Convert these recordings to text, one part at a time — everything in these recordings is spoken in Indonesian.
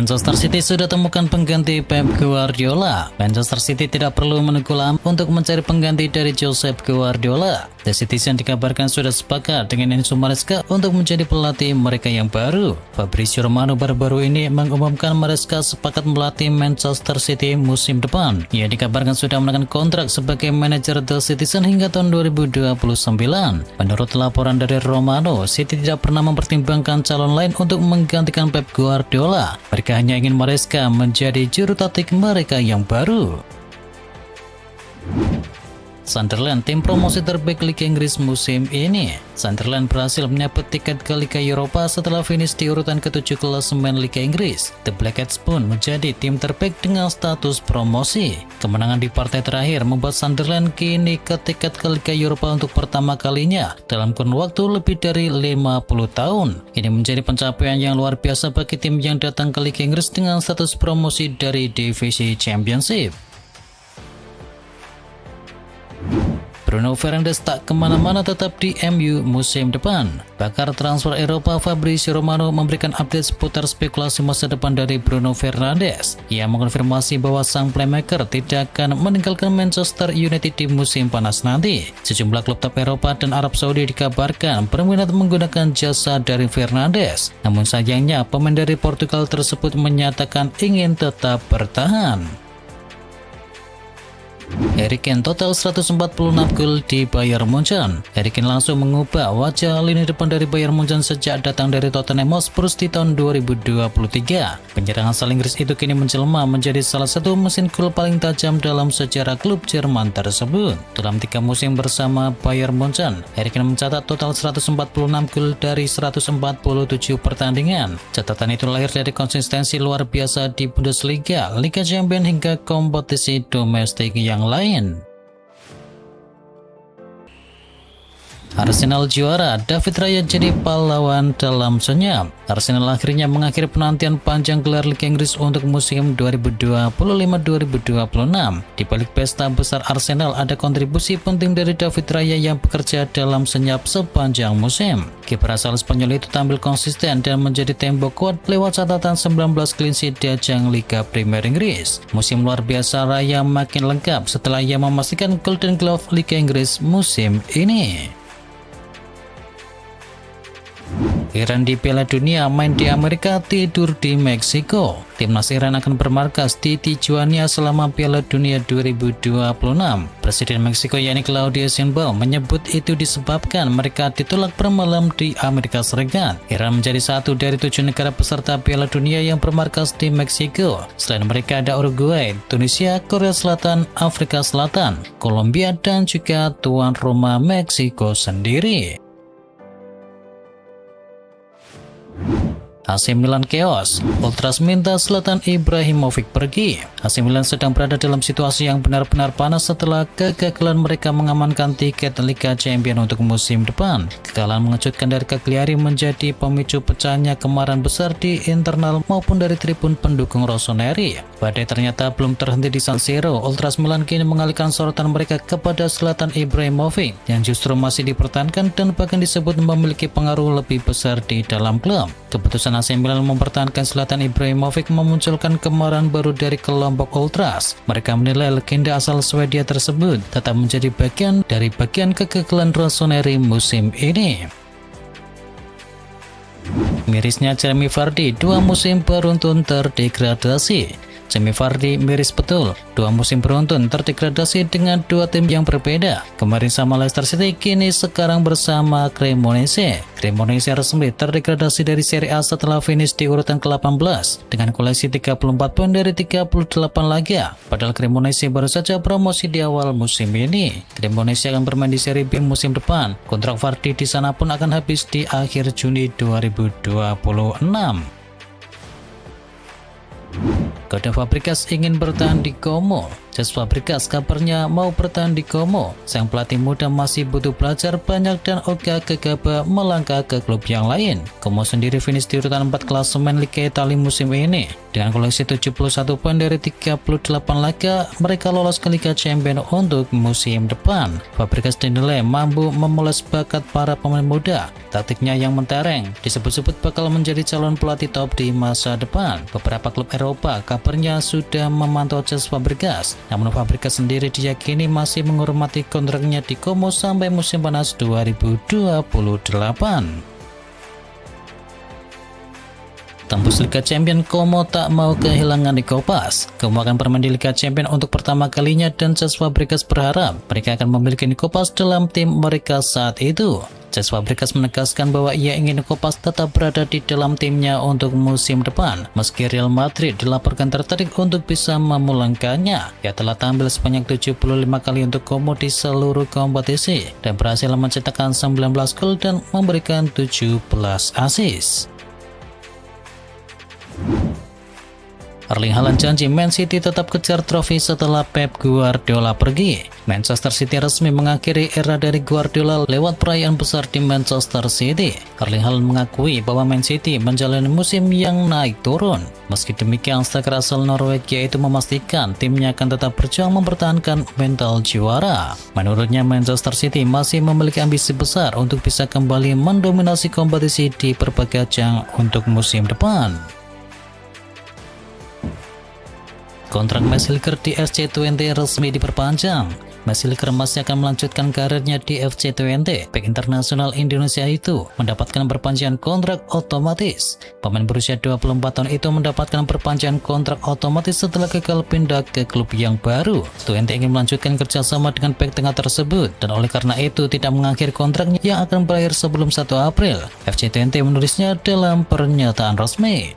Manchester City sudah temukan pengganti Pep Guardiola. Manchester City tidak perlu menunggu lama untuk mencari pengganti dari Josep Guardiola. The Citizen dikabarkan sudah sepakat dengan Enzo Maresca untuk menjadi pelatih mereka yang baru. Fabrizio Romano baru-baru ini mengumumkan Maresca sepakat melatih Manchester City musim depan. Ia dikabarkan sudah menekan kontrak sebagai manajer The Citizen hingga tahun 2029. Menurut laporan dari Romano, City tidak pernah mempertimbangkan calon lain untuk menggantikan Pep Guardiola. Mereka hanya ingin Maresca menjadi juru taktik mereka yang baru. Sunderland, tim promosi terbaik Liga Inggris musim ini. Sunderland berhasil menyabet tiket ke Liga Eropa setelah finish di urutan ke-7 klasemen Liga Inggris. The Blackcats pun menjadi tim terbaik dengan status promosi. Kemenangan di partai terakhir membuat Sunderland kini ke tiket ke Liga Eropa untuk pertama kalinya dalam kurun waktu lebih dari 50 tahun. Ini menjadi pencapaian yang luar biasa bagi tim yang datang ke Liga Inggris dengan status promosi dari divisi Championship. Bruno Fernandes tak kemana-mana, tetap di MU musim depan. Pakar transfer Eropa Fabrizio Romano memberikan update seputar spekulasi masa depan dari Bruno Fernandes. Ia mengonfirmasi bahwa sang playmaker tidak akan meninggalkan Manchester United di musim panas nanti. Sejumlah klub top Eropa dan Arab Saudi dikabarkan berminat menggunakan jasa dari Fernandes. Namun sayangnya pemain dari Portugal tersebut menyatakan ingin tetap bertahan. Harry Kane total 146 gol di Bayern Munchen. Harry Kane langsung mengubah wajah lini depan dari Bayern Munchen sejak datang dari Tottenham Hotspur di tahun 2023. Penyerang asal Inggris itu kini menjelma menjadi salah satu mesin gol paling tajam dalam sejarah klub Jerman tersebut. Dalam 3 musim bersama Bayern Munchen, Harry Kane mencatat total 146 gol dari 147 pertandingan. Catatan itu lahir dari konsistensi luar biasa di Bundesliga, Liga Champions hingga kompetisi domestik yang lain. Arsenal juara, David Raya jadi pahlawan dalam senyap. Arsenal akhirnya mengakhiri penantian panjang gelar Liga Inggris untuk musim 2025-2026. Di balik pesta besar Arsenal ada kontribusi penting dari David Raya yang bekerja dalam senyap sepanjang musim. Kiper asal Spanyol itu tampil konsisten dan menjadi tembok kuat lewat catatan 19 clean sheet di ajang Liga Premier Inggris. Musim luar biasa Raya makin lengkap setelah ia memastikan Golden Glove Liga Inggris musim ini. Iran di Piala Dunia, main di Amerika, tidur di Meksiko. Timnas Iran akan bermarkas di Tijuana selama Piala Dunia 2026. Presiden Meksiko yakni Claudia Sheinbaum menyebut itu disebabkan mereka ditolak bermalam di Amerika Serikat. Iran menjadi satu dari 7 negara peserta Piala Dunia yang bermarkas di Meksiko. Selain mereka ada Uruguay, Tunisia, Korea Selatan, Afrika Selatan, Kolombia, dan juga tuan rumah Meksiko sendiri. AC Milan chaos, Ultras minta Zlatan Ibrahimovic pergi. AC Milan sedang berada dalam situasi yang benar-benar panas setelah kegagalan mereka mengamankan tiket Liga Champions untuk musim depan. Kekalahan mengejutkan dari Cagliari menjadi pemicu pecahnya kemarahan besar di internal maupun dari tribun pendukung rossoneri. Badai ternyata belum terhenti di San Siro. Ultras Milan kini mengalihkan sorotan mereka kepada Zlatan Ibrahimovic yang justru masih dipertahankan dan bahkan disebut memiliki pengaruh lebih besar di dalam klub. Keputusan AC Milan mempertahankan Zlatan Ibrahimovic memunculkan kemarahan baru dari kelompok Ultras. Mereka menilai legenda asal Swedia tersebut tetap menjadi bagian dari kegagalan rossoneri musim ini. Mirisnya Jamie Vardy, 2 musim beruntun terdegradasi. Jamie Vardy miris betul, 2 musim beruntun terdegradasi dengan 2 tim yang berbeda. Kemarin sama Leicester City, kini sekarang bersama Cremonese. Cremonese resmi terdegradasi dari Serie A setelah finish di urutan ke-18 dengan koleksi 34 poin dari 38 laga. Padahal Cremonese baru saja promosi di awal musim ini. Cremonese akan bermain di Serie B musim depan. Kontrak Vardy di sana pun akan habis di akhir Juni 2026. Kode Fabregas ingin bertahan di Como. Cesc Fabregas kabarnya mau bertahan di Como. Sang pelatih muda masih butuh belajar banyak dan ogah gegabah melangkah ke klub yang lain. Como sendiri finish di urutan 4 klasemen Liga Italia musim ini. Dengan koleksi 71 poin dari 38 laga, mereka lolos ke Liga Champions untuk musim depan. Fabregas dinilai mampu memoles bakat para pemain muda. Taktiknya yang mentereng, disebut-sebut bakal menjadi calon pelatih top di masa depan. Beberapa klub Eropa kabarnya sudah memantau Cesc Fabregas, namun Fabregas sendiri diyakini masih menghormati kontraknya di Como sampai musim panas 2028. Tembus Liga Champions, Como tak mau kehilangan Nico Paz. Como akan bermain di Liga Champions untuk pertama kalinya dan Cesc Fabregas berharap mereka akan memiliki Nico Paz dalam tim mereka saat itu. Cesc Fabregas menegaskan bahwa ia ingin Nico Paz tetap berada di dalam timnya untuk musim depan. Meski Real Madrid dilaporkan tertarik untuk bisa memulangkannya, ia telah tampil sebanyak 75 kali untuk Como di seluruh kompetisi dan berhasil mencetakkan 19 gol dan memberikan 17 assist. Erling Haaland janji Man City tetap kejar trofi setelah Pep Guardiola pergi. Manchester City resmi mengakhiri era dari Guardiola lewat perayaan besar di Manchester City. Erling Haaland mengakui bahwa Man City menjalani musim yang naik turun. Meski demikian, striker asal Norwegia itu memastikan timnya akan tetap berjuang mempertahankan mental juara. Menurutnya, Manchester City masih memiliki ambisi besar untuk bisa kembali mendominasi kompetisi di berbagai ajang untuk musim depan. Kontrak Mesilker di FC Twente resmi diperpanjang. Mesilker masih akan melanjutkan karirnya di FC Twente. Bek internasional Indonesia itu mendapatkan perpanjangan kontrak otomatis. Pemain berusia 24 tahun itu mendapatkan perpanjangan kontrak otomatis setelah gagal pindah ke klub yang baru. Twente ingin melanjutkan kerjasama dengan bek tengah tersebut dan oleh karena itu tidak mengakhiri kontraknya yang akan berakhir sebelum 1 April. FC Twente menulisnya dalam pernyataan resmi.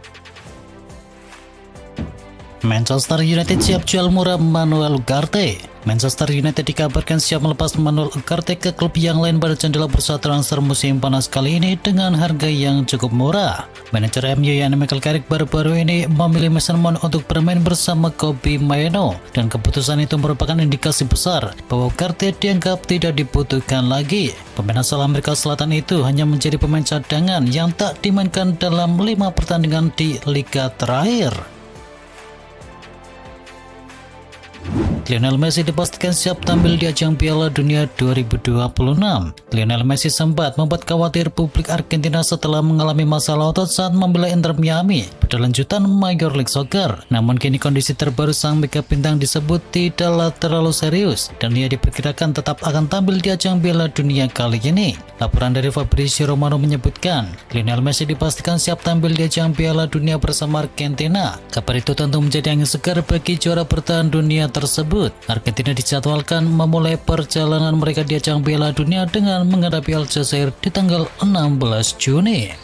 Manchester United siap jual murah Manuel Ugarte. Manchester United dikabarkan siap melepas Manuel Ugarte ke klub yang lain pada jendela bursa transfer musim panas kali ini dengan harga yang cukup murah. Manajer MU yakni Michael Carrick baru-baru ini memilih Mason Mount untuk bermain bersama Kobbie Mainoo, dan keputusan itu merupakan indikasi besar bahwa Ugarte dianggap tidak dibutuhkan lagi. Pemain asal Amerika Selatan itu hanya menjadi pemain cadangan yang tak dimainkan dalam 5 pertandingan di liga terakhir. Lionel Messi dipastikan siap tampil di ajang Piala Dunia 2026. Lionel Messi sempat membuat khawatir publik Argentina setelah mengalami masalah otot saat membela Inter Miami pada lanjutan Major League Soccer. Namun kini kondisi terbaru sang mega bintang disebut tidaklah terlalu serius dan ia diperkirakan tetap akan tampil di ajang Piala Dunia kali ini. Laporan dari Fabrizio Romano menyebutkan Lionel Messi dipastikan siap tampil di ajang Piala Dunia bersama Argentina. Kabar itu tentu menjadi angin segar bagi juara bertahan dunia tersebut. Argentina dijadwalkan memulai perjalanan mereka di ajang Piala Dunia dengan menghadapi Aljazair di tanggal 16 Juni.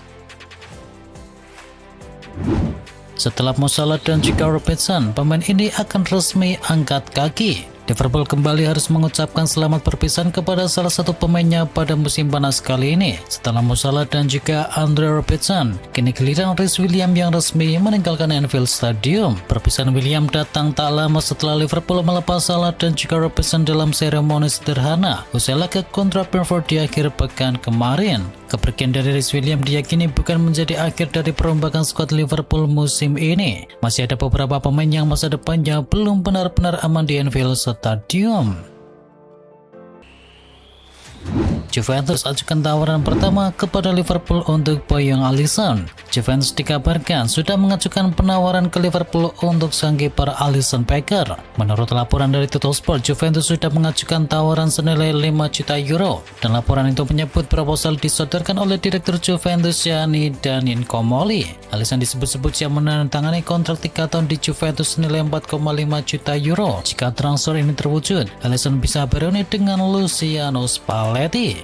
Setelah Mo Salah dan juga Robertson, pemain ini akan resmi angkat kaki. Liverpool kembali harus mengucapkan selamat perpisahan kepada salah satu pemainnya pada musim panas kali ini. Setelah Mo Salah dan juga Andre Robertson, kini giliran Rhys Williams yang resmi meninggalkan Anfield Stadium. Perpisahan Williams datang tak lama setelah Liverpool melepas Salah dan juga Robertson dalam seremoni sederhana usai laga kontra Brentford di akhir pekan kemarin. Kepergian dari Rhys Williams diyakini bukan menjadi akhir dari perombakan skuad Liverpool musim ini. Masih ada beberapa pemain yang masa depannya belum benar-benar aman di Anfield Stadium. Juventus ajukan tawaran pertama kepada Liverpool untuk Boyong Alisson. Juventus dikabarkan sudah mengajukan penawaran ke Liverpool untuk sang kiper Alisson Becker. Menurut laporan dari Tuttosport, Juventus sudah mengajukan tawaran senilai 5 juta euro dan laporan itu menyebut proposal disodorkan oleh Direktur Juventus yakni Danin Komoli. Alisson disebut-sebut siap menandatangani kontrak 3 tahun di Juventus senilai 4,5 juta euro. Jika transfer ini terwujud, Alisson bisa bereuni dengan Luciano Spalletti.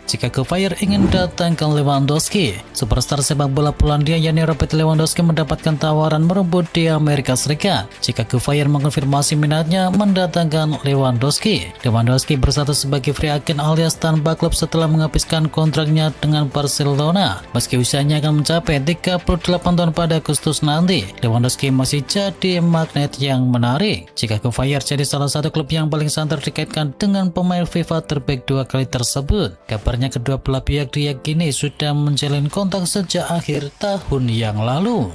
Chicago Fire ingin datangkan Lewandowski. Superstar sepak bola Polandia yakni Robert Lewandowski mendapatkan tawaran merebut di Amerika Serikat. Chicago Fire mengonfirmasi minatnya mendatangkan Lewandowski. Lewandowski berstatus sebagai free agent alias tanpa klub setelah menghabiskan kontraknya dengan Barcelona. Meski usianya akan mencapai 38 tahun pada Agustus nanti, Lewandowski masih jadi magnet yang menarik. Chicago Fire jadi salah satu klub yang paling santer dikaitkan dengan pemain FIFA terbaik 2 kali tersebut. Kabarnya kedua belah pihak diyakini sudah menjalin kontak sejak akhir tahun yang lalu.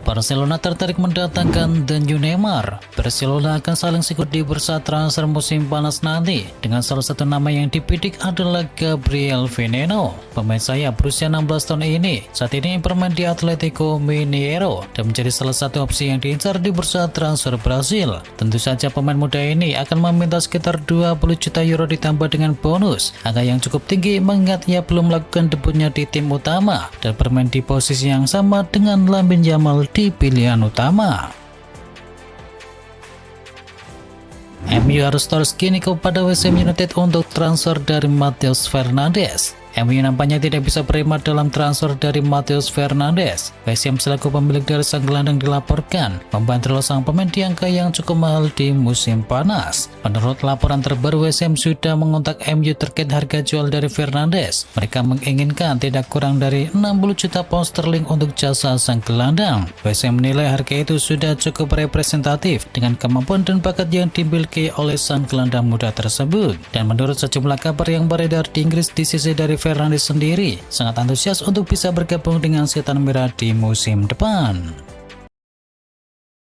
Barcelona tertarik mendatangkan The New Neymar. Barcelona akan saling sikut di bursa transfer musim panas nanti, dengan salah satu nama yang dibidik adalah Gabriel Veneno. Pemain sayap berusia 16 tahun ini saat ini bermain di Atletico Mineiro dan menjadi salah satu opsi yang diincar di bursa transfer Brasil. Tentu saja pemain muda ini akan meminta sekitar 20 juta euro ditambah dengan bonus, angka yang cukup tinggi mengingat ia belum melakukan debutnya di tim utama dan bermain di posisi yang sama dengan Lamine Yamal di pilihan utama. MU harus terus kini kepada West Ham United untuk transfer dari Matheus Fernandes. MU nampaknya tidak bisa berhemat dalam transfer dari Matheus Fernandes. West Ham selaku pemilik dari sang gelandang dilaporkan membandrol sang pemain di angka yang cukup mahal di musim panas. Menurut laporan terbaru, West Ham sudah mengontak MU terkait harga jual dari Fernandes. Mereka menginginkan tidak kurang dari 60 juta pound sterling untuk jasa sang gelandang. West Ham menilai harga itu sudah cukup representatif dengan kemampuan dan bakat yang dimiliki oleh sang gelandang muda tersebut. Dan menurut sejumlah kabar yang beredar di Inggris, di sisi dari Fernandes sendiri sangat antusias untuk bisa bergabung dengan Setan Merah di musim depan.